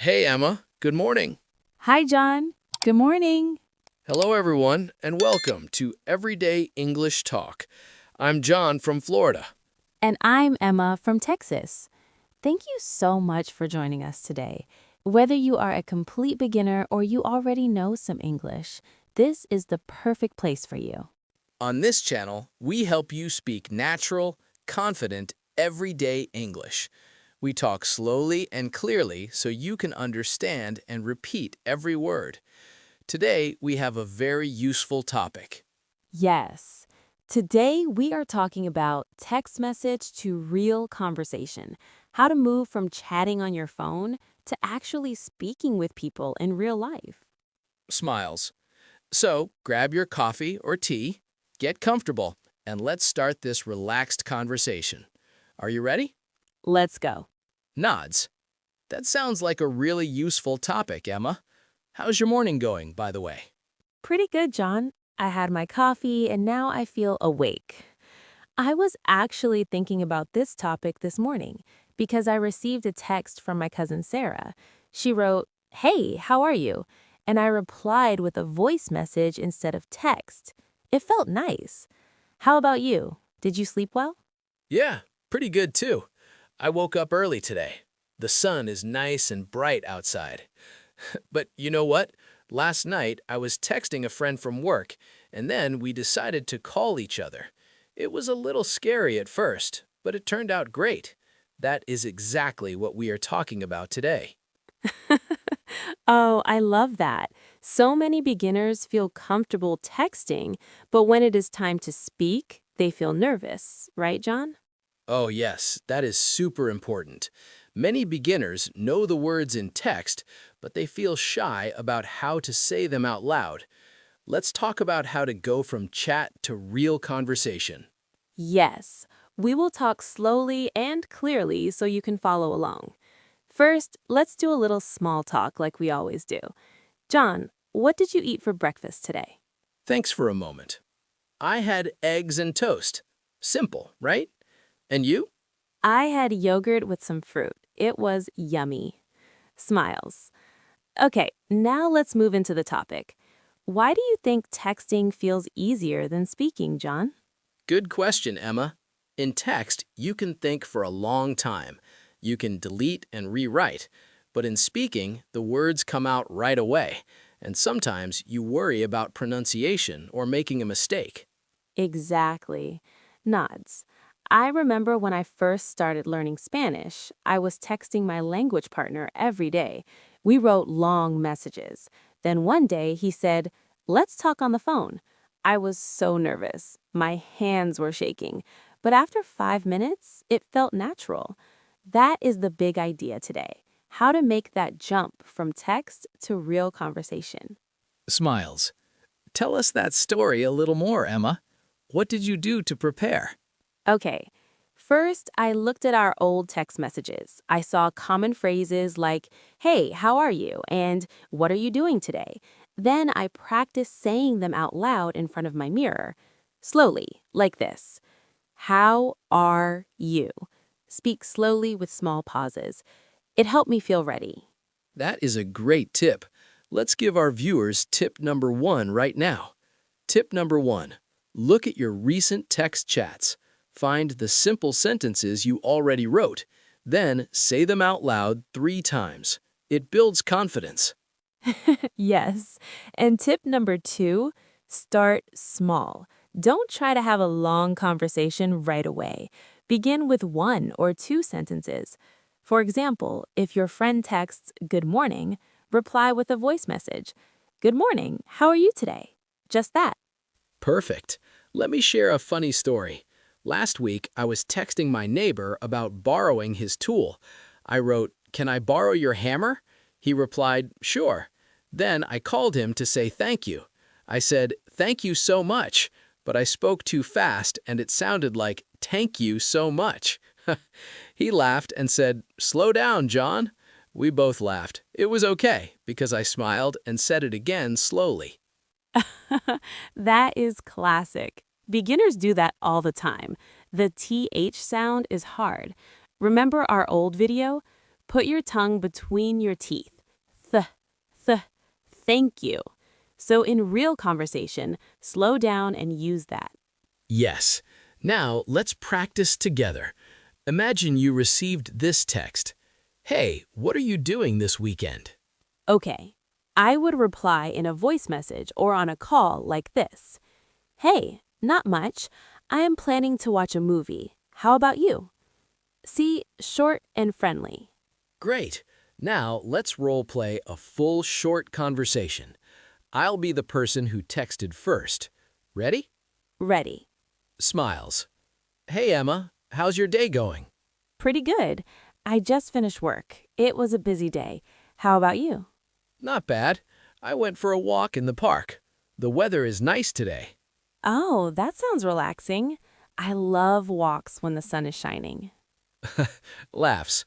Hey, Emma. Good morning. Hi, John. Good morning. Hello, everyone, and welcome to Everyday English Talk. I'm John from Florida. And I'm Emma from Texas. Thank you so much for joining us today. Whether you are a complete beginner or you already know some English, this is the perfect place for you. On this channel, we help you speak natural, confident, everyday English. We talk slowly and clearly so you can understand and repeat every word. Today, we have a very useful topic. Yes. Today, we are talking about text message to real conversation, how to move from chatting on your phone to actually speaking with people in real life. Smiles. So, grab your coffee or tea, get comfortable, and let's start this relaxed conversation. Are you ready? Let's go. Nods. That sounds like a really useful topic, Emma. How's your morning going, by the way? Pretty good, John. I had my coffee and now I feel awake. I was actually thinking about this topic this morning because I received a text from my cousin Sarah. She wrote, "Hey, how are you?" And I replied with a voice message instead of text. It felt nice. How about you? Did you sleep well? Yeah, pretty good too. I woke up early today. The sun is nice and bright outside. But you know what? Last night, I was texting a friend from work, and then we decided to call each other. It was a little scary at first, but it turned out great. That is exactly what we are talking about today. Oh, I love that. So many beginners feel comfortable texting, but when it is time to speak, they feel nervous, right, John? Oh yes, that is super important. Many beginners know the words in text, but they feel shy about how to say them out loud. Let's talk about how to go from chat to real conversation. Yes, we will talk slowly and clearly so you can follow along. First, let's do a little small talk like we always do. John, what did you eat for breakfast today? Thanks for a moment. I had eggs and toast. Simple, right? And you? I had yogurt with some fruit. It was yummy. Smiles. Okay, now let's move into the topic. Why do you think texting feels easier than speaking, John? Good question, Emma. In text, you can think for a long time. You can delete and rewrite. But in speaking, the words come out right away. And sometimes you worry about pronunciation or making a mistake. Exactly. Nods. I remember when I first started learning Spanish, I was texting my language partner every day. We wrote long messages. Then one day he said, "Let's talk on the phone." I was so nervous. My hands were shaking. But after 5 minutes, it felt natural. That is the big idea today. How to make that jump from text to real conversation. Smiles. Tell us that story a little more, Emma. What did you do to prepare? Okay. First, I looked at our old text messages. I saw common phrases like, "Hey, how are you?" and "What are you doing today?" Then I practiced saying them out loud in front of my mirror. Slowly, like this. How are you? Speak slowly with small pauses. It helped me feel ready. That is a great tip. Let's give our viewers tip number one right now. Tip number one, look at your recent text chats. Find the simple sentences you already wrote. Then say them out loud 3 times. It builds confidence. Yes. And tip number two, start small. Don't try to have a long conversation right away. Begin with 1 or 2 sentences. For example, if your friend texts, "Good morning," reply with a voice message. "Good morning, how are you today?" Just that. Perfect. Let me share a funny story. Last week, I was texting my neighbor about borrowing his tool. I wrote, "Can I borrow your hammer?" He replied, "Sure." Then I called him to say thank you. I said, "Thank you so much," but I spoke too fast and it sounded like, "Thank you so much." He laughed and said, "Slow down, John." We both laughed. It was okay because I smiled and said it again slowly. That is classic. Beginners do that all the time. The TH sound is hard. Remember our old video? Put your tongue between your teeth. Thank you. So in real conversation, slow down and use that. Yes. Now, let's practice together. Imagine you received this text. Hey, what are you doing this weekend? Okay. I would reply in a voice message or on a call like this. Hey, not much. I am planning to watch a movie. How about you? See, short and friendly. Great. Now, let's role play a full short conversation. I'll be the person who texted first. Ready? Ready. Smiles. Hey, Emma, how's your day going? Pretty good. I just finished work. It was a busy day. How about you? Not bad. I went for a walk in the park. The weather is nice today. Oh, that sounds relaxing. I love walks when the sun is shining. Laughs.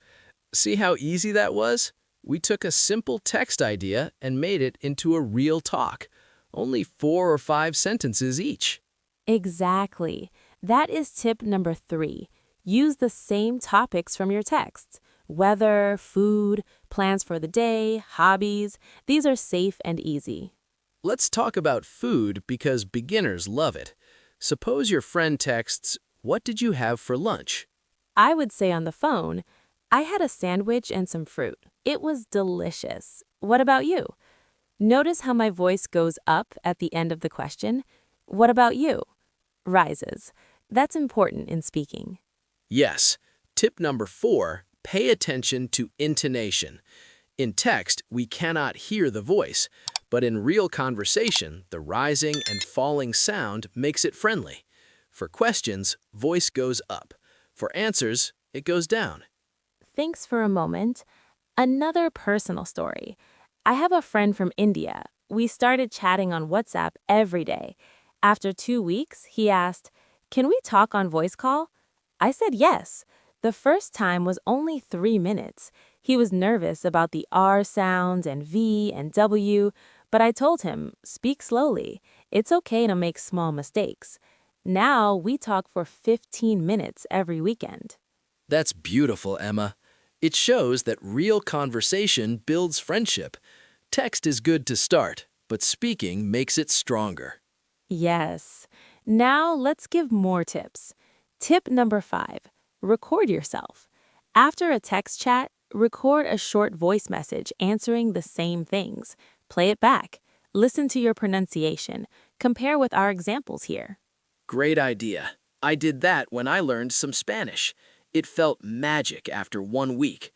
See how easy that was? We took a simple text idea and made it into a real talk. Only 4 or 5 sentences each. Exactly. That is tip number 3. Use the same topics from your texts. Weather, food, plans for the day, hobbies. These are safe and easy. Let's talk about food because beginners love it. Suppose your friend texts, "What did you have for lunch?" I would say on the phone, I had a sandwich and some fruit. It was delicious. What about you? Notice how my voice goes up at the end of the question. What about you? Rises. That's important in speaking. Yes. Tip number 4, pay attention to intonation. In text, we cannot hear the voice, but in real conversation, the rising and falling sound makes it friendly. For questions, voice goes up. For answers, it goes down. Thanks for a moment. Another personal story. I have a friend from India. We started chatting on WhatsApp every day. After 2 weeks, he asked, "Can we talk on voice call?" I said yes. The first time was only 3 minutes. He was nervous about the R sounds and V and W, but I told him, speak slowly. It's okay to make small mistakes. Now we talk for 15 minutes every weekend. That's beautiful, Emma. It shows that real conversation builds friendship. Text is good to start, but speaking makes it stronger. Yes. Now let's give more tips. Tip number 5, record yourself. After a text chat, record a short voice message answering the same things. Play it back. Listen to your pronunciation. Compare with our examples here. Great idea. I did that when I learned some Spanish. It felt magic after 1 week.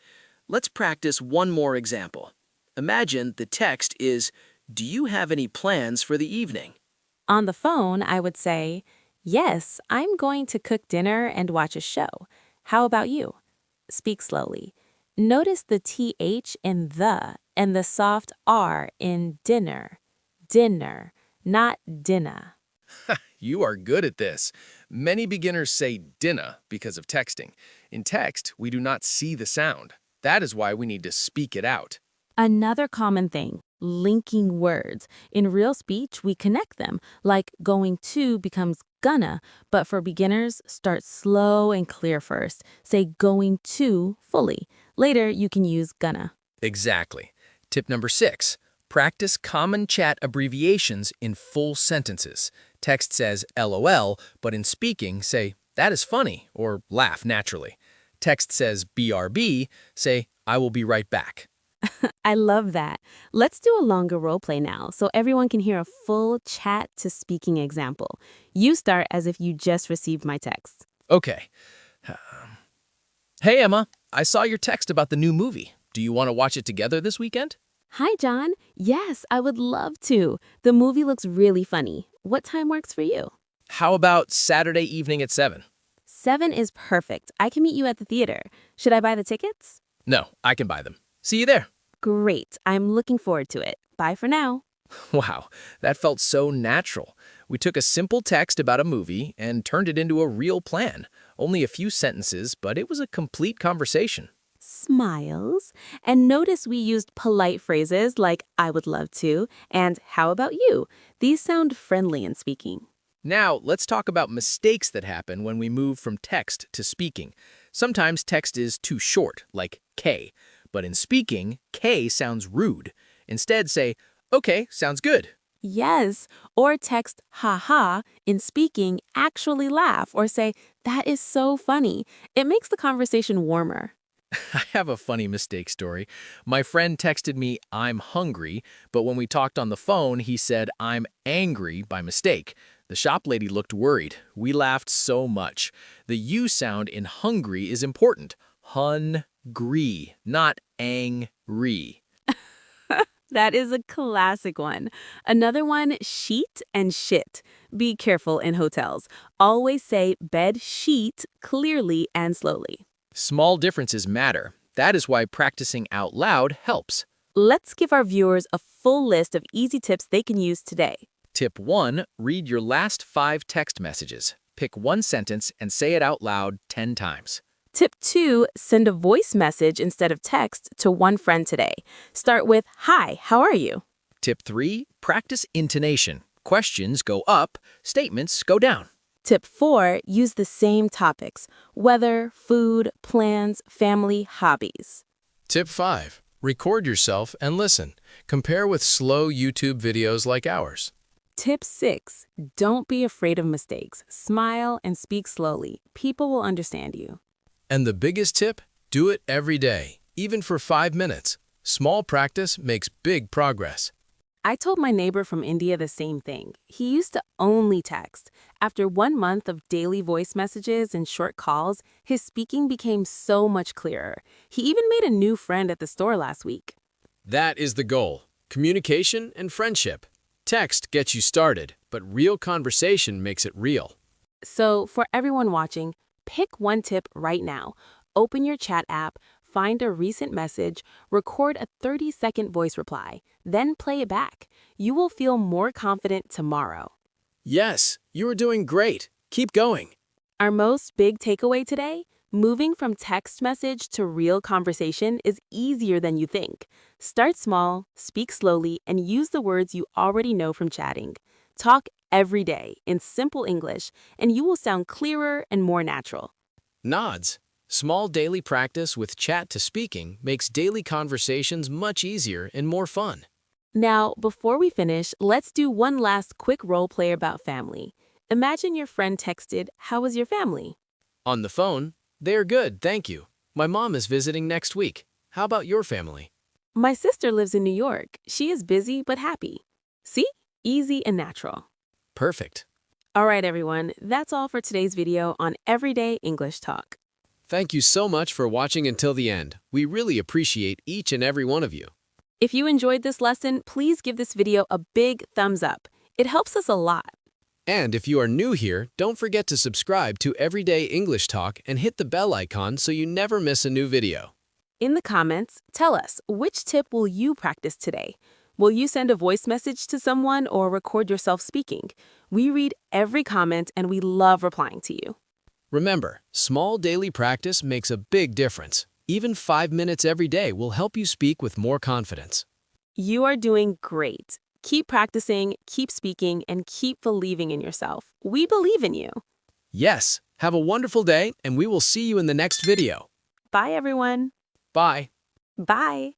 Let's practice one more example. Imagine the text is, "Do you have any plans for the evening?" On the phone, I would say, "Yes, I'm going to cook dinner and watch a show. How about you?" Speak slowly. Notice the TH in the and the soft R in dinner. Dinner, not dinner. You are good at this. Many beginners say dinner because of texting. In text, we do not see the sound. That is why we need to speak it out. Another common thing, linking words. In real speech, we connect them, like going to becomes gonna, but for beginners, start slow and clear first. Say going to fully. Later, you can use gonna. Exactly. Tip number 6. Practice common chat abbreviations in full sentences. Text says LOL, but in speaking, say, "That is funny," or laugh naturally. Text says BRB, say, "I will be right back." I love that. Let's do a longer role play now so everyone can hear a full chat to speaking example. You start as if you just received my text. Okay. Hey, Emma, I saw your text about the new movie. Do you want to watch it together this weekend? Hi, John. Yes, I would love to. The movie looks really funny. What time works for you? How about Saturday evening at 7? 7 is perfect. I can meet you at the theater. Should I buy the tickets? No, I can buy them. See you there. Great. I'm looking forward to it. Bye for now. Wow, that felt so natural. We took a simple text about a movie and turned it into a real plan. Only a few sentences, but it was a complete conversation. Smiles. And notice we used polite phrases like I would love to and how about you? These sound friendly in speaking. Now, let's talk about mistakes that happen when we move from text to speaking. Sometimes text is too short, like K, but in speaking, K sounds rude. Instead, say, Okay, sounds good. Yes, or text haha in speaking, actually laugh or say, that is so funny. It makes the conversation warmer. I have a funny mistake story. My friend texted me, I'm hungry, but when we talked on the phone, he said, I'm angry by mistake. The shop lady looked worried. We laughed so much. The U sound in hungry is important. Hun-gree, not angry. That is a classic one. Another one, sheet and shit. Be careful in hotels. Always say bed sheet clearly and slowly. Small differences matter. That is why practicing out loud helps. Let's give our viewers a full list of easy tips they can use today. Tip 1. Read your last 5 text messages. Pick one sentence and say it out loud 10 times. Tip 2, send a voice message instead of text to one friend today. Start with, hi, how are you? Tip 3. Practice intonation. Questions go up, statements go down. Tip 4, use the same topics, weather, food, plans, family, hobbies. Tip 5. Record yourself and listen. Compare with slow YouTube videos like ours. Tip 6, don't be afraid of mistakes. Smile and speak slowly. People will understand you. And the biggest tip? Do it every day, even for 5 minutes. Small practice makes big progress. I told my neighbor from India the same thing. He used to only text. After 1 month of daily voice messages and short calls, his speaking became so much clearer. He even made a new friend at the store last week. That is the goal. Communication and friendship. Text gets you started, but real conversation makes it real. So, for everyone watching, pick one tip right now. Open your chat app, find a recent message, record a 30-second voice reply, then play it back. You will feel more confident tomorrow. Yes, you are doing great. Keep going. Our most big takeaway today? Moving from text message to real conversation is easier than you think. Start small, speak slowly, and use the words you already know from chatting. Talk every day in simple English, and you will sound clearer and more natural. Nods. Small daily practice with chat to speaking makes daily conversations much easier and more fun. Now, before we finish, let's do one last quick role play about family. Imagine your friend texted, "How was your family?" On the phone, they are good, thank you. My mom is visiting next week. How about your family? My sister lives in New York. She is busy but happy. See? Easy and natural. Perfect. All right, everyone, that's all for today's video on Everyday English Talk. Thank you so much for watching until the end. We really appreciate each and every one of you. If you enjoyed this lesson, please give this video a big thumbs up. It helps us a lot. And if you are new here, don't forget to subscribe to Everyday English Talk and hit the bell icon so you never miss a new video. In the comments, tell us, which tip will you practice today? Will you send a voice message to someone or record yourself speaking? We read every comment and we love replying to you. Remember, small daily practice makes a big difference. Even 5 minutes every day will help you speak with more confidence. You are doing great. Keep practicing, keep speaking, and keep believing in yourself. We believe in you. Yes, have a wonderful day, and we will see you in the next video. Bye, everyone. Bye. Bye.